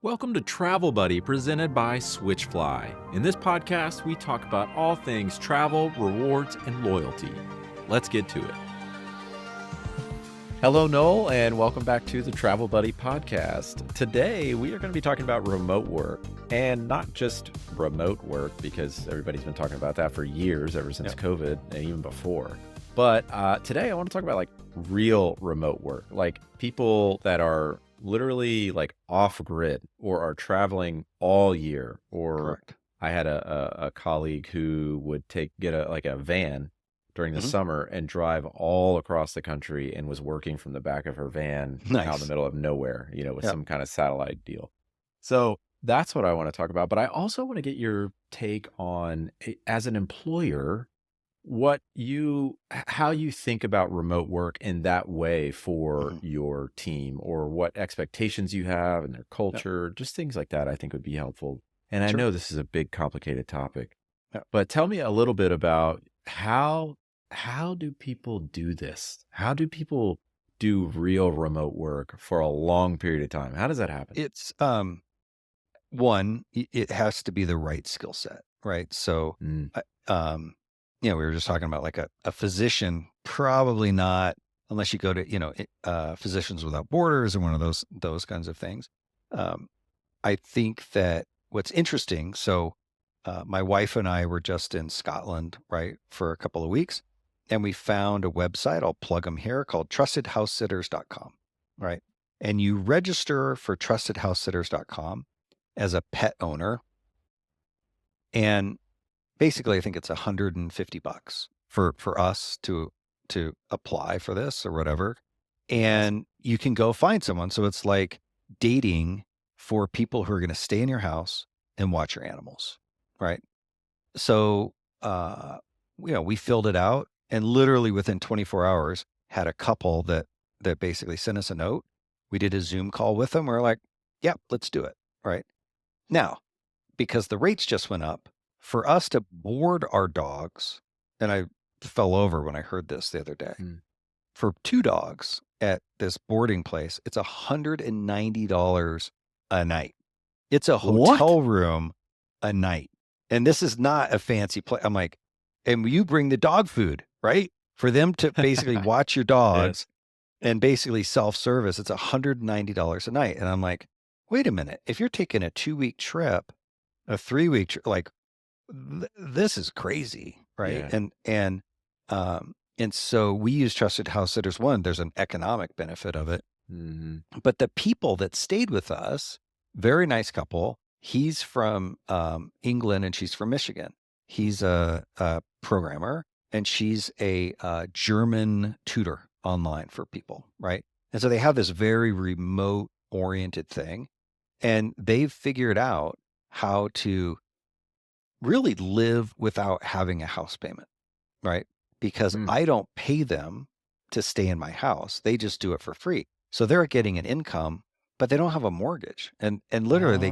Welcome to Travel Buddy, presented by Switchfly. In this podcast, we talk about all things travel, rewards, and loyalty. Let's get to it. Hello, Nowell, and welcome back to the Travel Buddy podcast. Today, we are going to be talking about remote work, and not just remote work, because everybody's been talking about that for years, ever since COVID, and even before. But today, I want to talk about like real remote work, like people that are literally like off grid or are traveling all year. Or Correct. I had a colleague who would get a van during the summer and drive all across the country and was working from the back of her van out in the Nice. middle of nowhere, with Yep. some kind of satellite deal. So that's what I want to talk about. But I also want to get your take on, as an employer, how you think about remote work in that way for Mhm. your team, or what expectations you have and their Yep. culture, just things like that I think would be helpful. And I Sure. know this is a big, complicated topic, Yep. but tell me a little bit about how do people do this? How do people do real remote work for a long period of time? How does that happen? It's it has to be the right skill set, right? So, Mm, we were just talking about like a physician, probably not unless you go to Physicians Without Borders or one of those kinds of things. I think that what's interesting. So, my wife and I were just in Scotland, right, for a couple of weeks, and we found a website. I'll plug them here, called TrustedHousesitters.com, right? And you register for TrustedHousesitters.com as a pet owner, and basically, I think it's $150 for us to apply for this or whatever, and you can go find someone. So it's like dating for people who are going to stay in your house and watch your animals, right? So, we filled it out, and literally within 24 hours, had a couple that basically sent us a note. We did a Zoom call with them. We're like, "Yep, let's do it." Right now, because the rates just went up, for us to board our dogs, and I fell over when I heard this the other day. mm. For 2 dogs at this boarding place, it's $190 a night. It's a What? hotel room a night. And this is not a fancy place. I'm like, and you bring the dog food, right? For them to basically watch your dogs Yes. and basically self-service, it's $190 a night. And I'm like, wait a minute. If you're taking a 2-week trip, a 3-week trip, like this is crazy, right? Yeah. And so we use Trusted House Sitters. One, there's an economic benefit of it, hmm but the people that stayed with us, very nice couple. He's from England and she's from Michigan. He's a programmer and she's a German tutor online for people, right? And so they have this very remote oriented thing, and they've figured out how to really live without having a house payment, right? Because Mm. I don't pay them to stay in my house. They just do it for free. So they're getting an income, but they don't have a mortgage. And literally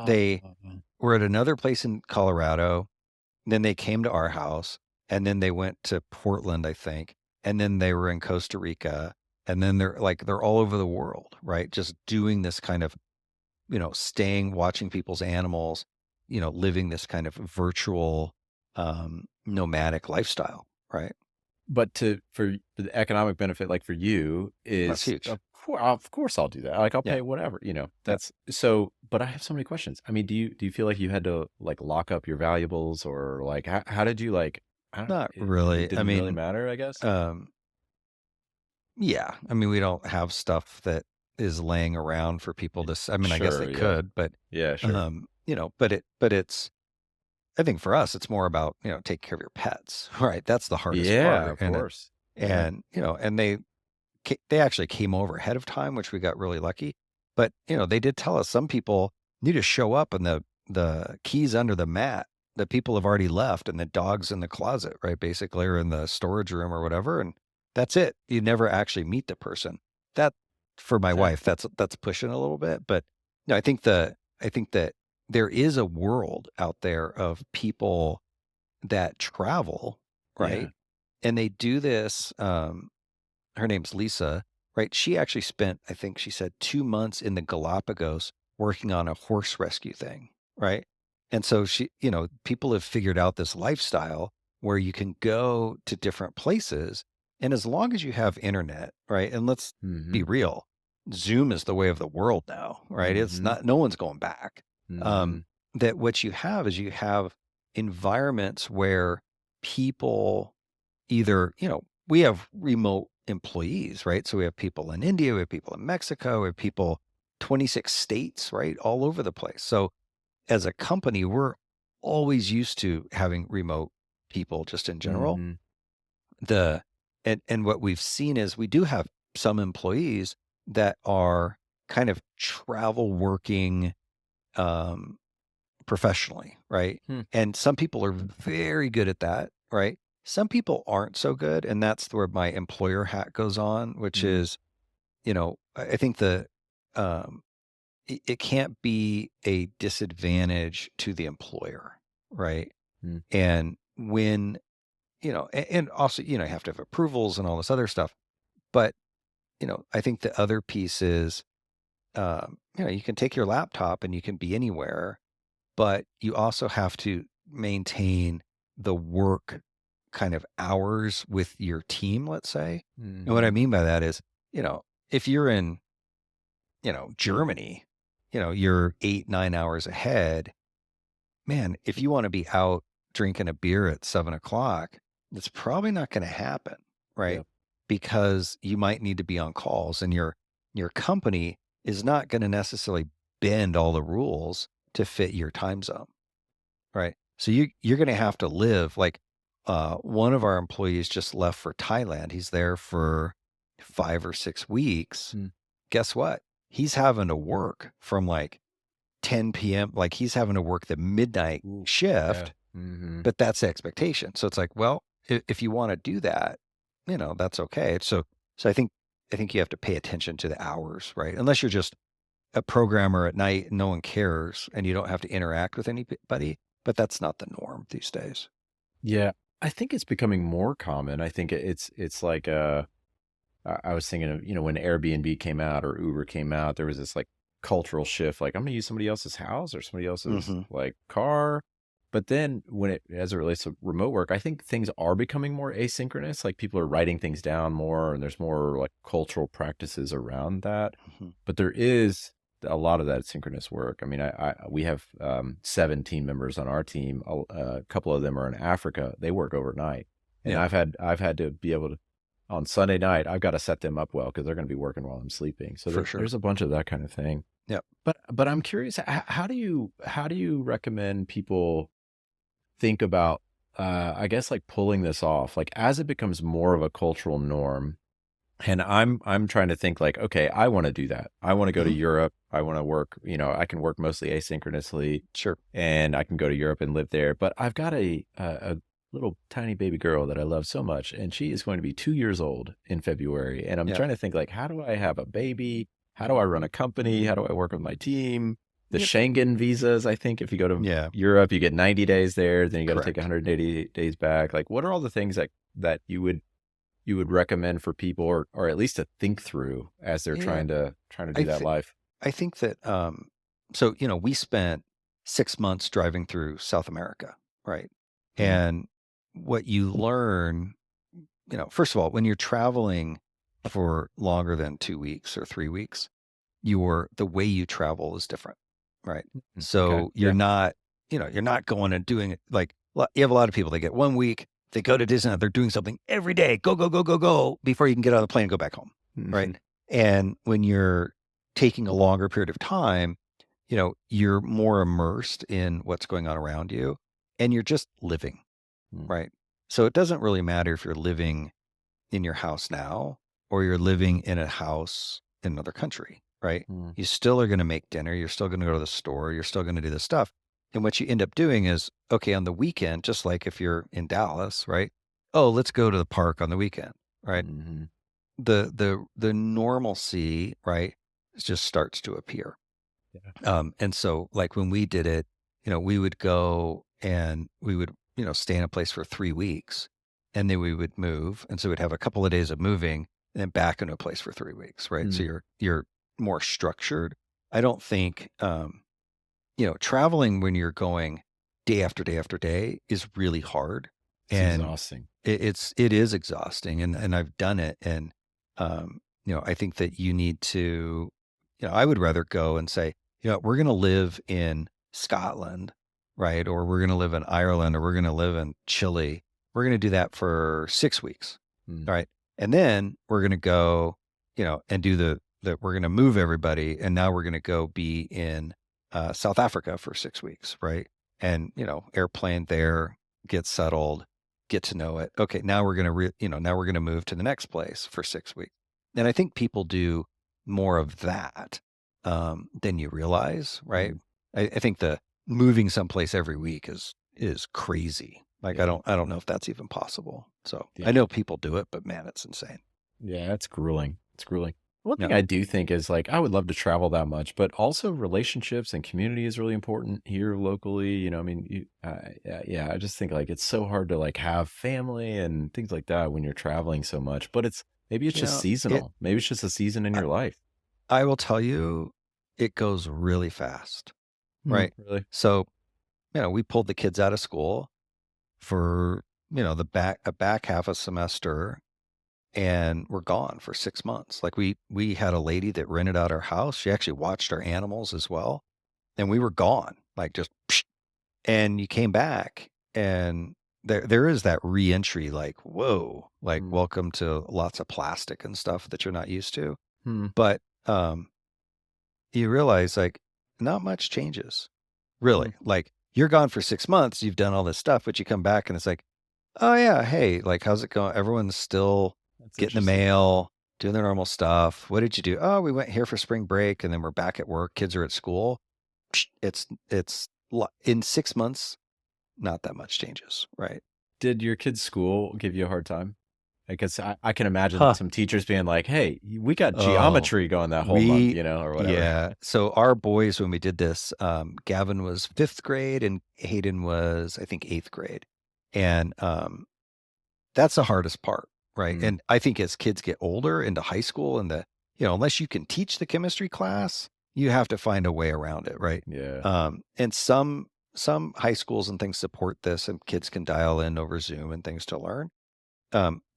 they Oh. were at another place in Colorado, then they came to our house, and then they went to Portland, I think, and then they were in Costa Rica, and then they're all over the world, right? Just doing this kind of, staying, watching people's animals, living this kind of virtual nomadic lifestyle, right? But for the economic benefit, like for you, That's is huge. of course I'll do that. Like I'll Yeah. pay whatever, Yeah. That's so. But I have so many questions. I mean, do you feel like you had to like lock up your valuables, or like how did you like? I don't. Not It really. I didn't really mean, matter, I guess. um, yeah. I mean, we don't have stuff that is laying around for people to, I mean, I guess Sure. they Yeah. could, but, Yeah. Sure. but it's, I think for us, it's more about, take care of your pets, right? That's the hardest Yeah. part. Of course. Yeah. And they actually came over ahead of time, which we got really lucky. But, they did tell us some people need to show up and the keys under the mat that people have already left, and the dog's in the closet, right? Basically, or in the storage room or whatever. And that's it. You never actually meet the person. That, for my wife, that's pushing a little bit. But no, I think that there is a world out there of people that travel, right? Yeah. And they do this. Her name's Lisa, right? She actually spent, I think she said, 2 months in the Galapagos working on a horse rescue thing, right? And so people have figured out this lifestyle where you can go to different places. And as long as you have internet, right? And let's be Mm-hmm. real, Zoom is the way of the world now, right? It's Mm-hmm. not, no one's going back. Mm-hmm. Um, that what you have environments where people either, we have remote employees, right? So we have people in India, we have people in Mexico, we have people 26 states, right? All over the place. So as a company, we're always used to having remote people just in general. Mm-hmm. The and what we've seen is we do have some employees that are kind of travel working um, professionally, right? Hmm. And some people are very good at that, right? Some people aren't so good, and that's where my employer hat goes on, which Mm. is, I think um, it can't be a disadvantage to the employer, right? Mm. And when, and also, you have to have approvals and all this other stuff. But, I think the other piece is, you can take your laptop and you can be anywhere, but you also have to maintain the work kind of hours with your team, let's say. And what I Mm-hmm. mean by that is, if you're in, Germany, you're 8, 9 hours ahead. Man, if you want to be out drinking a beer at 7 o'clock, it's probably not going to happen, right? Yep. Because you might need to be on calls, and your company is not going to necessarily bend all the rules to fit your time zone, right? So you're going to have to live like one of our employees just left for Thailand. He's there for 5 or 6 weeks. Mm. Guess what? He's having to work from like 10 p.m. Like he's having to work the midnight Ooh, yeah. shift, Mm-hmm. but that's the expectation. So it's like, well, if you want to do that, that's okay. So I think you have to pay attention to the hours, right? Unless you're just a programmer at night and no one cares and you don't have to interact with anybody, but that's not the norm these days. Yeah. I think it's becoming more common. I think it's like I was thinking of, when Airbnb came out or Uber came out, there was this like cultural shift, like I'm gonna use somebody else's house or somebody else's Mm-hmm. like car. But then as it relates to remote work, I think things are becoming more asynchronous. Like people are writing things down more and there's more like cultural practices around that. Mm-hmm. But there is a lot of that synchronous work. I mean, we have 7 team members on our team. A couple of them are in Africa. They work overnight. And Yeah, I've had to be able to, on Sunday night, I've got to set them up well because they're going to be working while I'm sleeping. So for sure. there's a bunch of that kind of thing. Yeah. But I'm curious, how do you recommend people think about, I guess, like pulling this off, like as it becomes more of a cultural norm? And I'm trying to think like, okay, I want to do that. I want to go to Mm-hmm. Europe. I want to work, I can work mostly asynchronously, Sure. and I can go to Europe and live there. But I've got a little tiny baby girl that I love so much, and she is going to be 2 years old in February. And I'm Yeah. trying to think like, how do I have a baby? How do I run a company? How do I work with my team? The Yep. Schengen visas, I think if you go to Yeah. Europe, you get 90 days there, then you got to take Correct. 180 days back. Like, what are all the things that you would recommend for people, or at least to think through as they're Yeah. trying to do that life? I think that so we spent 6 months driving through South America, right? Mhm. And what you learn, first of all, when you're traveling for longer than 2 weeks or 3 weeks, the way you travel is different, right? Okay. So Yeah. you're not going and doing it like you have a lot of people. They get 1 week, they go to Disneyland, they're doing something every day, go go go go go, before you can get on the plane and go back home, right? Mhm. And when you're taking a longer period of time, you're more immersed in what's going on around you, and you're just living, Mm. right? So it doesn't really matter if you're living in your house now or you're living in a house in another country, right? Mm. You still are going to make dinner. You're still going to go to the store. You're still going to do this stuff. And what you end up doing is, okay, on the weekend, just like if you're in Dallas, right? Oh, let's go to the park on the weekend, right? Mhm. The normalcy, right, just starts to appear. Yeah. And so like when we did it, we would go and we would, stay in a place for 3 weeks, and then we would move. And so we'd have a couple of days of moving and then back into a place for 3 weeks, right? So Mm. you're more structured. I don't think, traveling when you're going day after day after day is really hard. It's And exhausting. it is exhausting, and I've done it. And, I think that you need to, I would rather go and say, we're going to live in Scotland, right? Or we're going to live in Ireland, or we're going to live in Chile. We're going to do that for 6 weeks. Mm. Right. And then we're going to go, and do we're going to move everybody. And now we're going to go be in South Africa for 6 weeks. Right. And, airplane there, get settled, get to know it. Okay. Now we're going to, now we're going to move to the next place for 6 weeks. And I think people do more of that than you realize. Right. Mm. I think the moving someplace every week is crazy. Like, Yeah. I don't know if that's even possible. So Yeah. I know people do it, but man, it's insane. Yeah, it's grueling. It's grueling. One thing Yeah. I do think is like I would love to travel that much, but also relationships and community is really important here locally. I mean, yeah, I just think like it's so hard to like have family and things like that when you're traveling so much. But maybe it's just seasonal. Maybe it's just a season in your life. I will tell you, it goes really fast, right? Really? So, we pulled the kids out of school for, the back half a semester, and we're gone for 6 months. Like we had a lady that rented out our house. She actually watched our animals as well. And we were gone, like just, and you came back, and there is that reentry, like, whoa, like welcome to lots of plastic and stuff that you're not used to. But you realize like not much changes, really. Like you're gone for 6 months, you've done all this stuff, but you come back and it's like, oh yeah, hey, like how's it going? Everyone's still getting the mail, doing their normal stuff. What did you do? Oh, we went here for spring break, and then we're back at work. Kids are at school. It's in 6 months, not that much changes, right? Did your kids' school give you a hard time? I guess I can imagine some teachers being like, "Hey, we got geometry going that whole month, or whatever." Yeah. So our boys, when we did this, Gavin was 5th grade and Hayden was, I think, 8th grade. And that's the hardest part, right? And I think as kids get older into high school, and unless you can teach the chemistry class, you have to find a way around it, right? Yeah. And some high schools and things support this, and kids can dial in over Zoom and things to learn.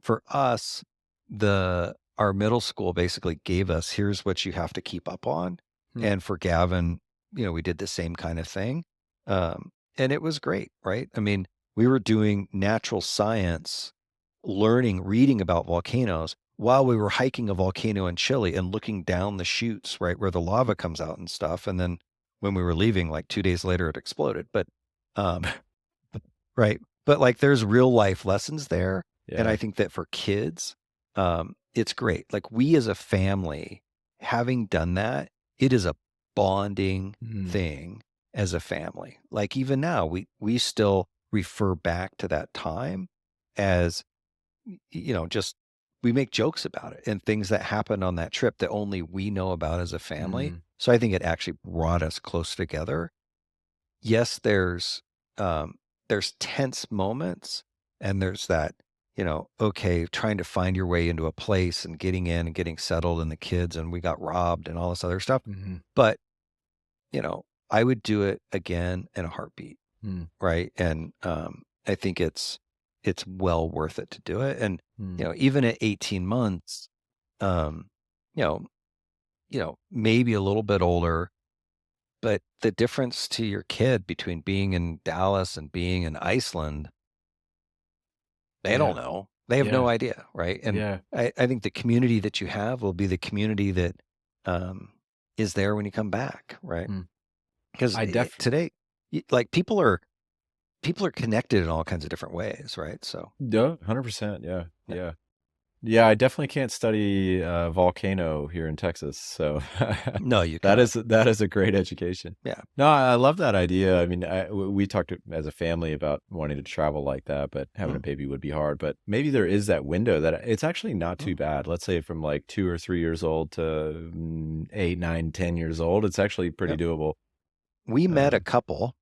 For us, our middle school basically gave us, here's what you have to keep up on. And for Gavin, we did the same kind of thing. And it was great, right? I mean, we were doing natural science, reading about volcanoes while we were hiking a volcano in Chile and looking down the chutes, right, where the lava comes out and stuff. And then when we were leaving, like 2 days later, it exploded. But, right. But like there's real life lessons there. Yeah. And I think that for kids, it's great. Like we as a family, having done that, it is a bonding thing as a family. Like even now, we still refer back to that time as, just we make jokes about it and things that happened on that trip that only we know about as a family. So I think it actually brought us close together. Yes, there's tense moments, and there's that, okay, trying to find your way into a place and getting in and getting settled, and the kids, and we got robbed and all this other stuff. But, I would do it again in a heartbeat. Right. And I think it's well worth it to do it. And, even at 18 months, maybe a little bit older, but the difference to your kid between being in Dallas and being in Iceland, they don't know. They have no idea, right? And I think the community that you have will be the community that is there when you come back, right? Because today, like people are connected in all kinds of different ways, right? So 100%. Yeah. I definitely can't study volcano here in Texas, so no, you that is a great education. Yeah. No, I love that idea. I mean, we talked as a family about wanting to travel like that, but having a baby would be hard. But maybe there is that window that it's actually not too bad. Let's say from like 2 or 3 years old to 8, 9, 10 years old, it's actually pretty doable. We met a couple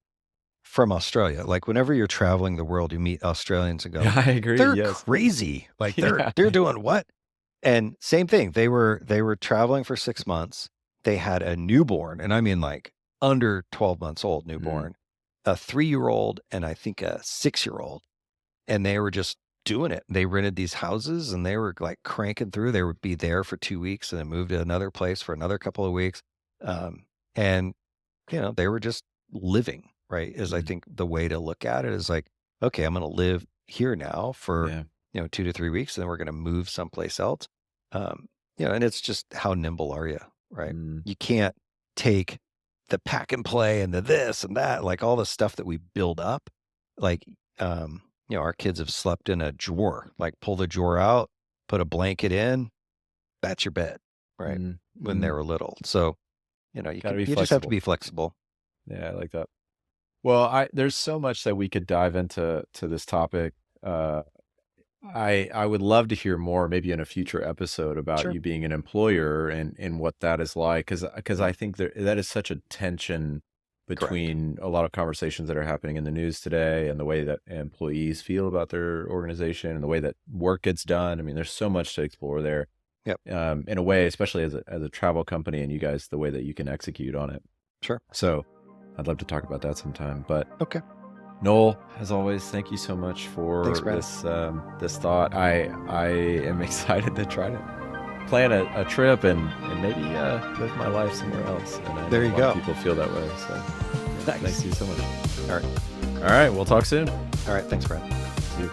from Australia. Like whenever you're traveling the world, you meet Australians and go, I agree. They're crazy. Like they're doing what? And same thing. They were traveling for 6 months. they had a newborn, and I mean like under 12 months old newborn, a 3-year-old, and I think a 6-year-old. And they were just doing it. They rented these houses and they were like cranking through. They would be there for 2 weeks and then move to another place for another couple of weeks. And, they were just living, right? Is I think the way to look at it is like, okay, I'm going to live here now for, 2 to 3 weeks, and then we're going to move someplace else. And it's just how nimble are you, right? You can't take the pack and play and the this and that, like all the stuff that we build up. Like, our kids have slept in a drawer, like pull the drawer out, put a blanket in, that's your bed, right? When they were little. So, you just have to be flexible. Yeah, I like that. Well, there's so much that we could dive into this topic. I would love to hear more, maybe in a future episode, about you being an employer and what that is like, because I think that is such a tension between a lot of conversations that are happening in the news today and the way that employees feel about their organization and the way that work gets done. I mean, there's so much to explore there. Yep. In a way, especially as a travel company, and you guys, the way that you can execute on it. Sure. So I'd love to talk about that sometime. But okay. Nowell, as always, thank you so much for this thought. I am excited to try to plan a trip and maybe live my life somewhere else. And there you go. People feel that way. So nice. Thank you so much. All right. We'll talk soon. All right. Thanks, Brad. See you.